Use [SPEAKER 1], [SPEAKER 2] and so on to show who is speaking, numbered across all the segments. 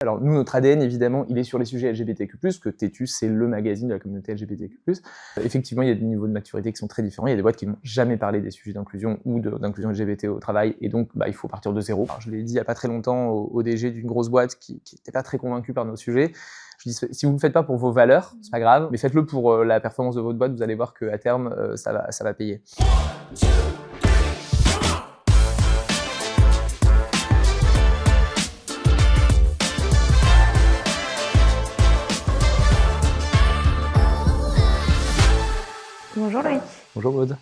[SPEAKER 1] Alors nous, notre ADN, évidemment, il est sur les sujets LGBTQ+, que Tétu, c'est le magazine de la communauté LGBTQ+. Effectivement, il y a des niveaux de maturité qui sont très différents. Il y a des boîtes qui n'ont jamais parlé des sujets d'inclusion ou d'inclusion LGBT au travail, et donc il faut partir de zéro. Alors, je l'ai dit il n'y a pas très longtemps au DG d'une grosse boîte qui n'était pas très convaincu par nos sujets. Je dis, si vous ne le faites pas pour vos valeurs, c'est pas grave, mais faites-le pour la performance de votre boîte, vous allez voir qu'à terme, ça va payer.
[SPEAKER 2] Bonjour Loïc.
[SPEAKER 1] Bonjour Maud.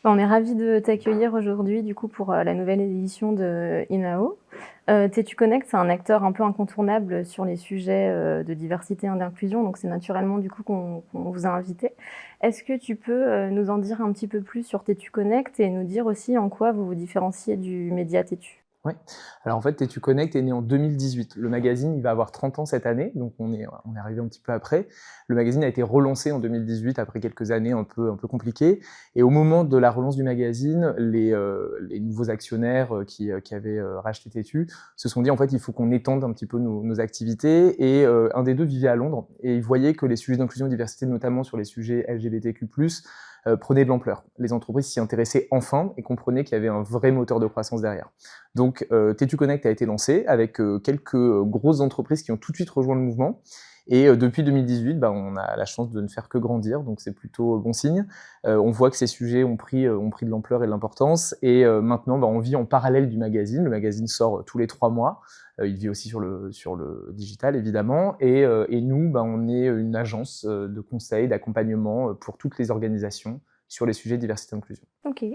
[SPEAKER 2] On est ravis de t'accueillir aujourd'hui du coup pour la nouvelle édition de INAO. Tétu Connect, c'est un acteur un peu incontournable sur les sujets de diversité et d'inclusion, donc c'est naturellement du coup qu'on vous a invité. Est-ce que tu peux nous en dire un petit peu plus sur Tétu Connect et nous dire aussi en quoi vous vous différenciez du média Tétu?
[SPEAKER 1] Oui. Alors en fait, Tétu Connect est né en 2018. Le magazine, il va avoir 30 ans cette année, donc on est arrivé un petit peu après. Le magazine a été relancé en 2018 après quelques années un peu compliquées. Et au moment de la relance du magazine, les nouveaux actionnaires qui avaient racheté Tétu se sont dit en fait il faut qu'on étende un petit peu nos activités. Et un des deux vivait à Londres et il voyait que les sujets d'inclusion et de diversité, notamment sur les sujets LGBTQ+, prenaient de l'ampleur. Les entreprises s'y intéressaient enfin et comprenaient qu'il y avait un vrai moteur de croissance derrière. Donc Tétu Connect a été lancé avec quelques grosses entreprises qui ont tout de suite rejoint le mouvement. Et depuis 2018, on a la chance de ne faire que grandir, donc c'est plutôt bon signe. On voit que ces sujets ont pris de l'ampleur et de l'importance. Et maintenant, on vit en parallèle du magazine. Le magazine sort tous les 3 mois. Il vit aussi sur le digital, évidemment. Et nous, on est une agence de conseil, d'accompagnement pour toutes les organisations sur les sujets de diversité et inclusion.
[SPEAKER 2] Ok.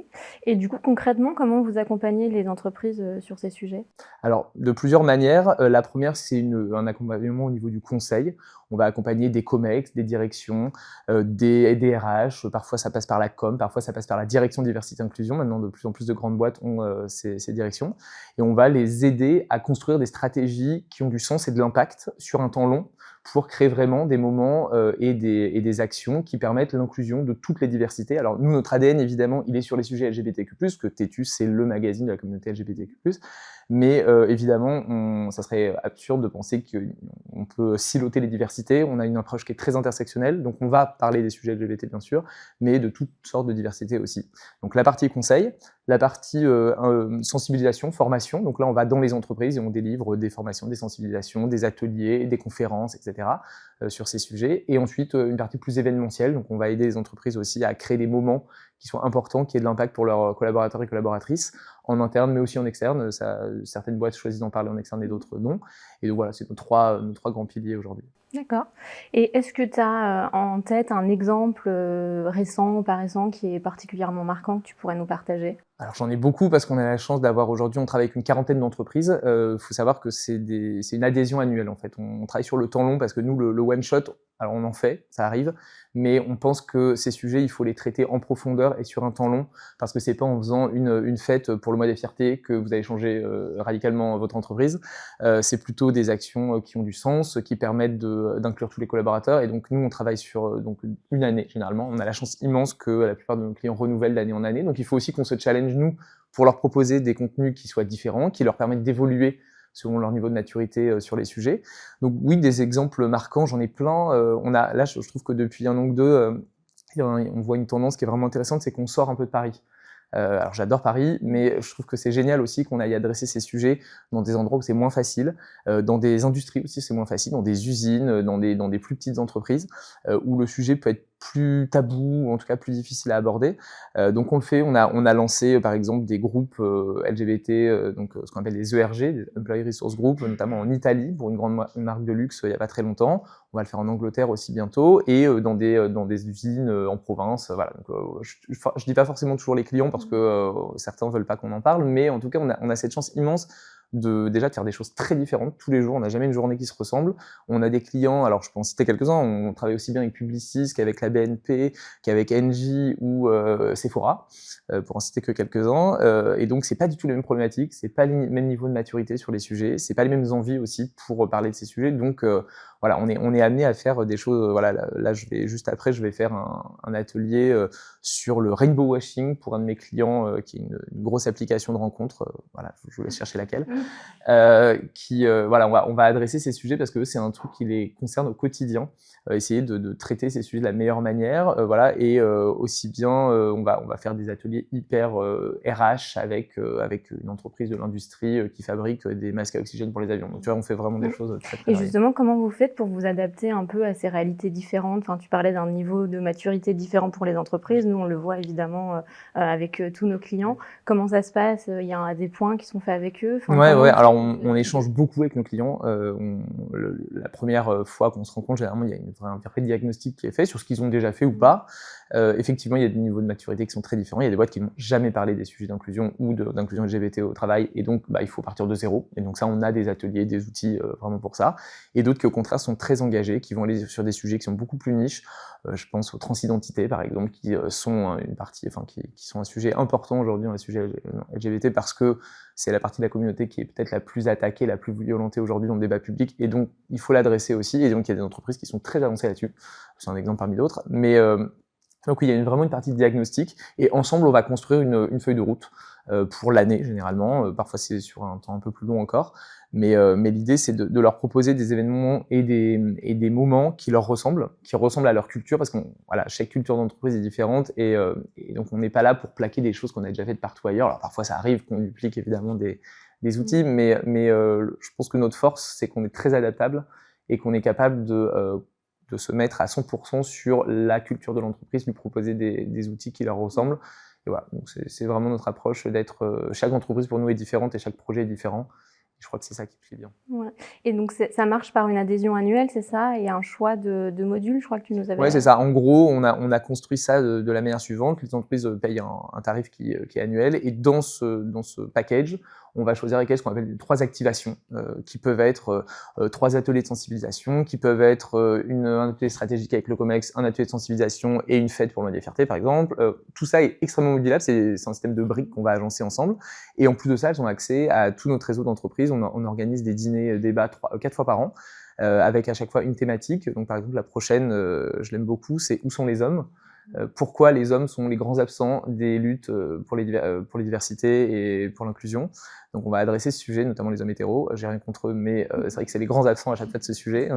[SPEAKER 2] Et du coup, concrètement, comment vous accompagnez les entreprises sur ces sujets?
[SPEAKER 1] Alors, de plusieurs manières. La première, c'est un accompagnement au niveau du conseil. On va accompagner des COMEX, des directions, des RH. Parfois, ça passe par la com, parfois, ça passe par la direction diversité et inclusion. Maintenant, de plus en plus de grandes boîtes ont ces directions. Et on va les aider à construire des stratégies qui ont du sens et de l'impact sur un temps long pour créer vraiment des moments et des actions qui permettent l'inclusion de toutes les diversités. Alors nous, notre ADN, évidemment, il est sur les sujets LGBTQ+, que Tétu, c'est le magazine de la communauté LGBTQ+. Mais évidemment, ça serait absurde de penser qu'on peut siloter les diversités. On a une approche qui est très intersectionnelle, donc on va parler des sujets LGBT bien sûr, mais de toutes sortes de diversités aussi. Donc la partie conseil, la partie sensibilisation, formation, donc là on va dans les entreprises et on délivre des formations, des sensibilisations, des ateliers, des conférences, etc. Sur ces sujets. Et ensuite une partie plus événementielle, donc on va aider les entreprises aussi à créer des moments qui sont importants, qui aient de l'impact pour leurs collaborateurs et collaboratrices, en interne mais aussi en externe. Certaines boîtes choisissent d'en parler en externe et d'autres non. Et donc voilà, c'est nos trois grands piliers aujourd'hui.
[SPEAKER 2] D'accord. Et est-ce que tu as en tête un exemple récent, par exemple, qui est particulièrement marquant que tu pourrais nous partager?
[SPEAKER 1] Alors j'en ai beaucoup parce qu'on a la chance d'avoir aujourd'hui, on travaille avec une quarantaine d'entreprises. Faut savoir que c'est une adhésion annuelle en fait. On travaille sur le temps long parce que nous, le one shot, alors on en fait, ça arrive, mais on pense que ces sujets, il faut les traiter en profondeur et sur un temps long, parce que c'est pas en faisant une fête pour le mois des fiertés que vous allez changer radicalement votre entreprise. C'est plutôt des actions qui ont du sens, qui permettent d'inclure tous les collaborateurs. Et donc nous, on travaille sur une année généralement. On a la chance immense que la plupart de nos clients renouvellent d'année en année. Donc il faut aussi qu'on se challenge nous pour leur proposer des contenus qui soient différents, qui leur permettent d'évoluer selon leur niveau de maturité sur les sujets. Donc oui, des exemples marquants, j'en ai plein. Là, je trouve que depuis un an ou deux, on voit une tendance qui est vraiment intéressante, c'est qu'on sort un peu de Paris. Alors j'adore Paris, mais je trouve que c'est génial aussi qu'on aille adresser ces sujets dans des endroits où c'est moins facile, dans des industries aussi c'est moins facile, dans des usines, dans des plus petites entreprises, où le sujet peut être plus tabou, ou en tout cas plus difficile à aborder. Donc on le fait, on a lancé par exemple des groupes LGBT, donc ce qu'on appelle les ERG, des Employee Resource Group, notamment en Italie, pour une grande marque de luxe il n'y a pas très longtemps. On va le faire en Angleterre aussi bientôt, et dans des usines en province. Voilà. Donc, je dis pas forcément toujours les clients parce que certains veulent pas qu'on en parle, mais en tout cas on a cette chance immense déjà de faire des choses très différentes tous les jours. On n'a jamais une journée qui se ressemble. On a des clients, alors je peux en citer quelques-uns, on travaille aussi bien avec Publicis qu'avec la BNP, qu'avec Engie ou Sephora, pour en citer que quelques-uns. Et donc c'est pas du tout les mêmes problématiques, c'est pas le même niveau de maturité sur les sujets, c'est pas les mêmes envies aussi pour parler de ces sujets. Donc voilà, on est amené à faire des choses. Voilà, là je vais faire un atelier sur le rainbow washing pour un de mes clients qui est une grosse application de rencontre. Voilà, je vous laisse chercher laquelle. Voilà, on va adresser ces sujets parce que c'est un truc qui les concerne au quotidien. Essayer de traiter ces sujets de la meilleure manière, voilà, et aussi bien, on va faire des ateliers hyper RH avec une entreprise de l'industrie qui fabrique des masques à oxygène pour les avions. Donc tu vois, on fait vraiment des choses très très
[SPEAKER 2] Et
[SPEAKER 1] variées.
[SPEAKER 2] justement, comment vous faites pour vous adapter un peu à ces réalités différentes? Enfin, tu parlais d'un niveau de maturité différent pour les entreprises. Nous, on le voit évidemment avec tous nos clients. Comment ça se passe? Il y a des points qui sont faits avec eux? Enfin,
[SPEAKER 1] Ouais. Alors, on échange beaucoup avec nos clients. La première fois qu'on se rencontre, généralement, il y a un vrai diagnostic qui est fait sur ce qu'ils ont déjà fait ou pas. Effectivement, il y a des niveaux de maturité qui sont très différents. Il y a des boîtes qui n'ont jamais parlé des sujets d'inclusion ou d'inclusion LGBT au travail, et donc il faut partir de zéro. Et donc ça, on a des ateliers, des outils vraiment pour ça. Et d'autres qui, au contraire, sont très engagés, qui vont aller sur des sujets qui sont beaucoup plus niches. Je pense aux transidentités, par exemple, qui sont une partie, enfin qui sont un sujet important aujourd'hui dans les sujets LGBT, parce que c'est la partie de la communauté qui est peut-être la plus attaquée, la plus violentée aujourd'hui dans le débat public, et donc il faut l'adresser aussi. Et donc il y a des entreprises qui sont très avancées là-dessus. C'est un exemple parmi d'autres. Mais donc oui, il y a vraiment une partie de diagnostic, et ensemble on va construire une feuille de route pour l'année généralement. Parfois c'est sur un temps un peu plus long encore, mais l'idée c'est de leur proposer des événements et des moments qui leur ressemblent, qui ressemblent à leur culture, parce que voilà, chaque culture d'entreprise est différente, et donc on n'est pas là pour plaquer des choses qu'on a déjà faites partout ailleurs. Alors parfois ça arrive qu'on duplique évidemment des outils, mais je pense que notre force c'est qu'on est très adaptable et qu'on est capable de se mettre à 100% sur la culture de l'entreprise, lui proposer des outils qui leur ressemblent. Et voilà, donc c'est vraiment notre approche d'être... chaque entreprise pour nous est différente et chaque projet est différent. Et je crois que c'est ça qui plaît bien.
[SPEAKER 2] Ouais. Et donc ça marche par une adhésion annuelle, c'est ça? Et un choix de modules, je crois que tu nous avais...
[SPEAKER 1] Ouais, c'est ça. En gros, on a construit ça de la manière suivante. Les entreprises payent un tarif qui est annuel, et dans ce package, on va choisir avec elles ce qu'on appelle 3 activations, qui peuvent être 3 ateliers de sensibilisation, qui peuvent être un atelier stratégique avec le COMEX, un atelier de sensibilisation et une fête pour le Mois des Fiertés, par exemple. Tout ça est extrêmement modulable, c'est un système de briques qu'on va agencer ensemble. Et en plus de ça, elles ont accès à tout notre réseau d'entreprises. On organise des dîners, débats 4 fois par an, avec à chaque fois une thématique. Donc par exemple, la prochaine, je l'aime beaucoup, c'est Où sont les hommes? Pourquoi les hommes sont les grands absents des luttes pour les diversités et pour l'inclusion. Donc on va adresser ce sujet, notamment les hommes hétéros. J'ai rien contre eux, mais c'est vrai que c'est les grands absents à chaque fois de ce sujet.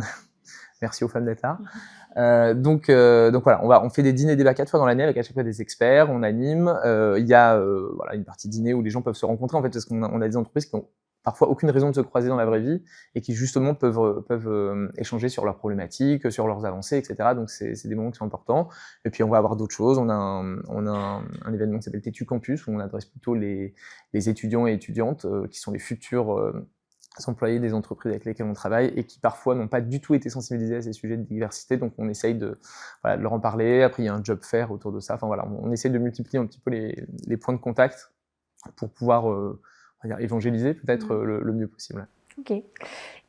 [SPEAKER 1] Merci aux femmes d'être là. Donc voilà, on fait des dîners débats 4 fois dans l'année avec à chaque fois des experts, on anime. Il y a voilà, une partie dîner où les gens peuvent se rencontrer, en fait, parce qu'on a des entreprises qui ont parfois aucune raison de se croiser dans la vraie vie, et qui justement peuvent échanger sur leurs problématiques, sur leurs avancées, etc. Donc c'est des moments qui sont importants. Et puis on va avoir d'autres choses. On a un événement qui s'appelle TETU Campus, où on adresse plutôt les étudiants et étudiantes qui sont les futurs employés des entreprises avec lesquelles on travaille, et qui parfois n'ont pas du tout été sensibilisés à ces sujets de diversité. Donc on essaye de leur en parler. Après il y a un job fair autour de ça. Enfin voilà, on essaye de multiplier un petit peu les points de contact pour pouvoir on va dire évangéliser peut-être le mieux possible.
[SPEAKER 2] Ok.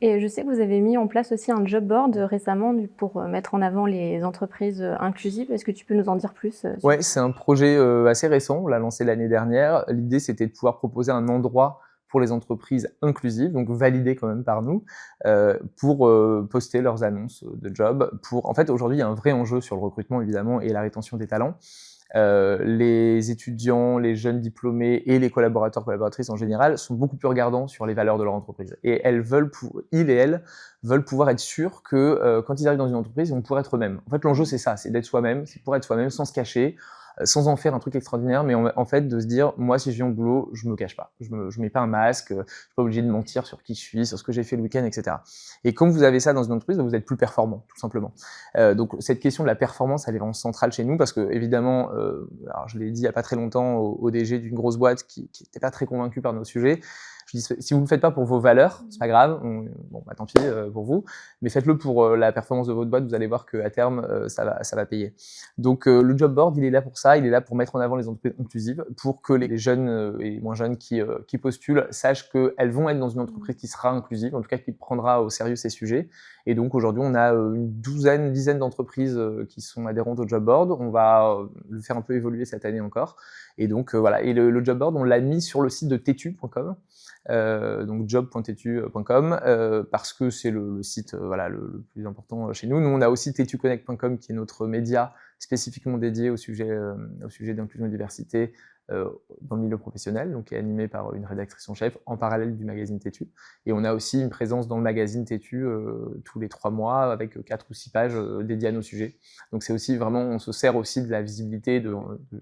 [SPEAKER 2] Et je sais que vous avez mis en place aussi un job board récemment pour mettre en avant les entreprises inclusives. Est-ce que tu peux nous en dire plus?
[SPEAKER 1] Ouais, c'est un projet assez récent. On l'a lancé l'année dernière. L'idée, c'était de pouvoir proposer un endroit pour les entreprises inclusives, donc validées quand même par nous, pour poster leurs annonces de job. En fait, aujourd'hui, il y a un vrai enjeu sur le recrutement, évidemment, et la rétention des talents. Les étudiants, les jeunes diplômés et les collaboratrices en général sont beaucoup plus regardants sur les valeurs de leur entreprise. Et ils et elles veulent pouvoir être sûrs que quand ils arrivent dans une entreprise, ils vont pouvoir être eux-mêmes. En fait, l'enjeu, c'est ça, c'est d'être soi-même, c'est pour être soi-même sans se cacher, sans en faire un truc extraordinaire, mais en fait de se dire, moi si je viens au boulot, je me cache pas, je mets pas un masque, je suis pas obligé de mentir sur qui je suis, sur ce que j'ai fait le week-end, etc. Et comme vous avez ça dans une entreprise, vous êtes plus performant, tout simplement. Donc cette question de la performance, elle est vraiment centrale chez nous, parce que évidemment, alors je l'ai dit il y a pas très longtemps au DG d'une grosse boîte qui n'était pas très convaincu par nos sujets. Je dis, si vous ne le faites pas pour vos valeurs, c'est pas grave, tant pis pour vous, mais faites-le pour la performance de votre boîte, vous allez voir qu'à terme, ça va payer. Donc le job board, il est là pour ça, il est là pour mettre en avant les entreprises inclusives, pour que les jeunes et moins jeunes qui postulent sachent qu'elles vont être dans une entreprise qui sera inclusive, en tout cas qui prendra au sérieux ces sujets. Et donc aujourd'hui, on a une dizaine d'entreprises qui sont adhérentes au job board. On va le faire un peu évoluer cette année encore. Et donc voilà, et le job board, on l'a mis sur le site de tetu.com. Donc job.tetu.com parce que c'est le site le plus important chez nous. Nous, on a aussi tetuconnect.com qui est notre média spécifiquement dédié au sujet d'inclusion et diversité dans le milieu professionnel, donc qui est animé par une rédactrice en chef en parallèle du magazine Têtu. Et on a aussi une présence dans le magazine Têtu tous les 3 mois avec 4 ou 6 pages dédiées à nos sujets. Donc c'est aussi vraiment, on se sert aussi de la visibilité, de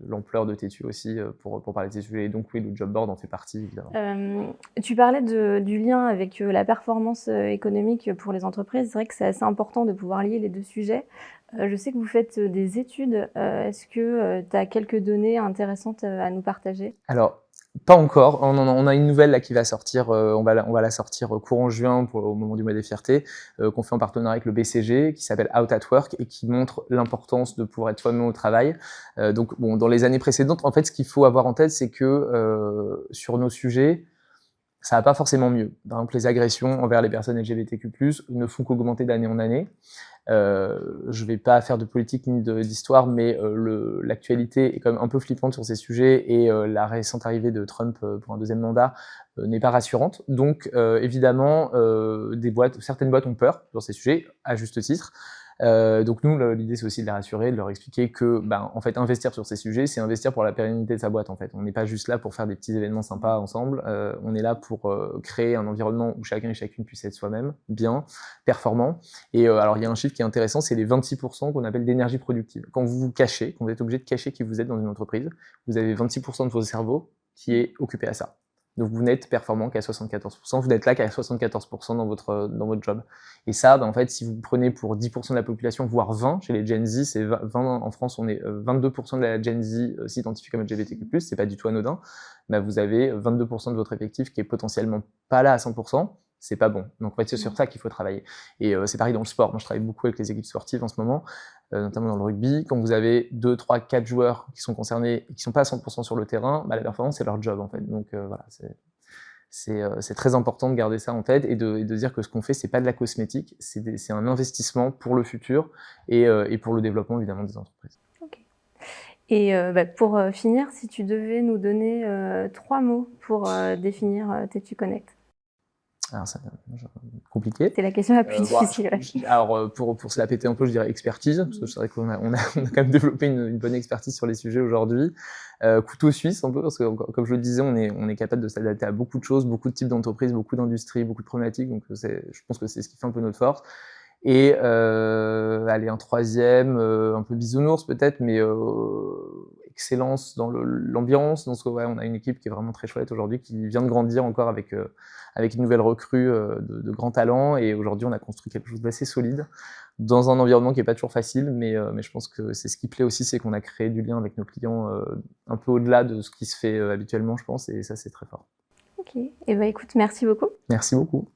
[SPEAKER 1] l'ampleur de Têtu aussi pour parler de ces sujets. Et donc oui, le job board en fait partie évidemment.
[SPEAKER 2] Tu parlais du lien avec la performance économique pour les entreprises. C'est vrai que c'est assez important de pouvoir lier les deux sujets. Je sais que vous faites des études. Est-ce que tu as quelques données intéressantes à nous partager?
[SPEAKER 1] Alors, pas encore. On a une nouvelle là qui va sortir. On va la sortir courant juin au moment du mois des fiertés, qu'on fait en partenariat avec le BCG, qui s'appelle Out at Work et qui montre l'importance de pouvoir être soi-même au travail. Donc, bon, dans les années précédentes, en fait, ce qu'il faut avoir en tête, c'est que sur nos sujets, ça va pas forcément mieux. Par exemple, les agressions envers les personnes LGBTQ+, ne font qu'augmenter d'année en année. Je vais pas faire de politique ni d'histoire, mais l'actualité est quand même un peu flippante sur ces sujets et la récente arrivée de Trump pour un deuxième mandat n'est pas rassurante. Donc évidemment, certaines boîtes ont peur sur ces sujets, à juste titre. Donc nous, l'idée c'est aussi de les rassurer, de leur expliquer que, en fait, investir sur ces sujets, c'est investir pour la pérennité de sa boîte. En fait, on n'est pas juste là pour faire des petits événements sympas ensemble. On est là pour créer un environnement où chacun et chacune puisse être soi-même, bien, performant. Et alors il y a un chiffre qui est intéressant, c'est les 26% qu'on appelle d'énergie productive. Quand vous vous cachez, quand vous êtes obligé de cacher qui vous êtes dans une entreprise, vous avez 26% de votre cerveau qui est occupé à ça. Donc vous n'êtes performant qu'à 74%, vous n'êtes là qu'à 74% dans votre job. Et ça, en fait, si vous prenez pour 10% de la population, voire 20, chez les Gen Z, c'est 20, en France, on est 22% de la Gen Z s'identifie comme LGBTQ+, c'est pas du tout anodin, vous avez 22% de votre effectif qui est potentiellement pas là à 100%, c'est pas bon. Donc en fait, c'est sur ça qu'il faut travailler. Et c'est pareil dans le sport. Moi, je travaille beaucoup avec les équipes sportives en ce moment, notamment dans le rugby. Quand vous avez 2, 3, 4 joueurs qui sont concernés et qui sont pas à 100% sur le terrain, la performance, c'est leur job en fait. Donc voilà, c'est très important de garder ça en tête et de dire que ce qu'on fait, c'est pas de la cosmétique, c'est un investissement pour le futur et pour le développement évidemment des entreprises.
[SPEAKER 2] Okay. Et pour finir, si tu devais nous donner 3 mots pour définir Têtu Connect.
[SPEAKER 1] Alors c'est compliqué.
[SPEAKER 2] C'est la question la plus difficile.
[SPEAKER 1] Alors pour se la péter un peu, je dirais expertise, parce que c'est vrai qu'on a quand même développé une bonne expertise sur les sujets aujourd'hui. Couteau suisse un peu, parce que comme je le disais, on est capable de s'adapter à beaucoup de choses, beaucoup de types d'entreprises, beaucoup d'industries, beaucoup de problématiques, donc je pense que c'est ce qui fait un peu notre force. Et allez, un troisième, un peu bisounours peut-être, mais excellence dans l'ambiance. Donc ouais, on a une équipe qui est vraiment très chouette aujourd'hui, qui vient de grandir encore avec une nouvelle recrue de grands talents. Et aujourd'hui, on a construit quelque chose d'assez solide dans un environnement qui n'est pas toujours facile, mais je pense que c'est ce qui plaît aussi, c'est qu'on a créé du lien avec nos clients un peu au-delà de ce qui se fait habituellement, je pense, et ça, c'est très fort.
[SPEAKER 2] Ok, et écoute, merci beaucoup.
[SPEAKER 1] Merci beaucoup.